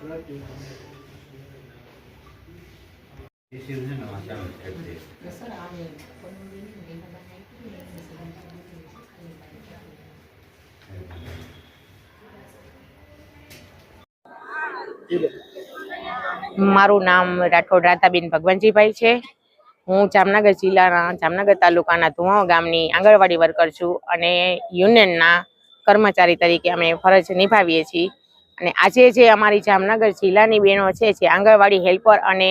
મારું નામ રાઠોડ રાધાબેન ભગવાનજીભાઈ છે। હું જામનગર જિલ્લાના જામનગર તાલુકાના ધુવાઓ ગામની આંગણવાડી વર્કર છું અને યુનિયનના કર્મચારી તરીકે અમે ફરજ નિભાવીએ છીએ। અને આજે જે અમારી જામનગર જિલ્લાની બહેનો છે જે આંગણવાડી હેલ્પર અને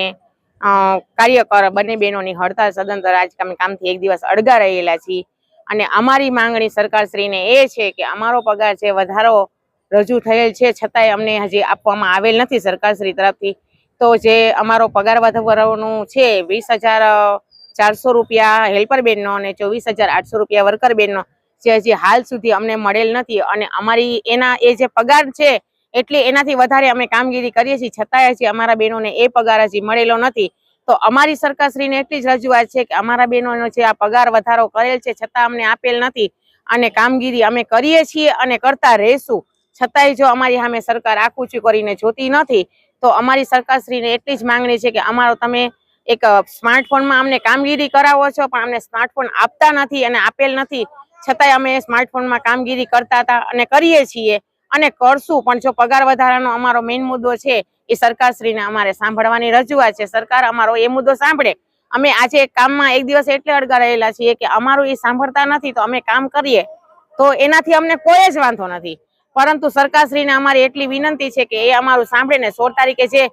કાર્યકર બંને બહેનોની હડતાળ સદંતર આજ અમે કામથી એક દિવસ અડગા રહેલા છીએ। અને અમારી માંગણી સરકારશ્રીને એ છે કે અમારો પગાર જે વધારો રજૂ થયેલ છે છતાંય અમને હજી આપવામાં આવેલ નથી સરકારશ્રી તરફથી। તો જે અમારો પગાર વધારવાનું છે 20,400 રૂપિયા હેલ્પર બેનનો અને 24,800 રૂપિયા વર્કર બેનનો જે હજી હાલ સુધી અમને મળેલ નથી। અને અમારી એના એ જે પગાર છે એટલે એનાથી વધારે અમે કામગીરી કરીએ છીએ છતાંય હજી અમારા બહેનોને એ પગાર હજી મળેલો નથી। તો અમારી સરકારશ્રીને એટલી જ રજૂઆત છે કે અમારા બહેનોનો જે આ પગાર વધારો કરેલ છે છતાં અમને આપેલ નથી અને કામગીરી અમે કરીએ છીએ અને કરતા રહેશું છતાંય જો અમારી સામે સરકાર આંખ ઊંચું કરીને જોતી નથી તો અમારી સરકારશ્રીને એટલી જ માંગણી છે કે અમારો તમે એક સ્માર્ટફોનમાં અમને કામગીરી કરાવો છો પણ અમને સ્માર્ટફોન આપતા નથી અને આપેલ નથી છતાંય અમે સ્માર્ટફોનમાં કામગીરી કરતા હતા અને કરીએ છીએ અને કરશું। પણ જો પગાર વધારાનો અમારો મેઇન મુદ્દો છે એ સરકારશ્રીને અમારે સાંભળવાની રજૂઆત છે। સરકાર અમારો એ મુદ્દો સાંભળે। અમે આજે કામમાં એક દિવસ એટલે અડગા રહેલા છીએ કે અમારું એ સાંભળતા નથી તો અમે કામ કરીએ તો એનાથી અમને કોઈ જ વાંધો નથી, પરંતુ સરકારશ્રીને અમારી એટલી વિનંતી છે કે એ અમારું સાંભળે ને 16 તારીખે જે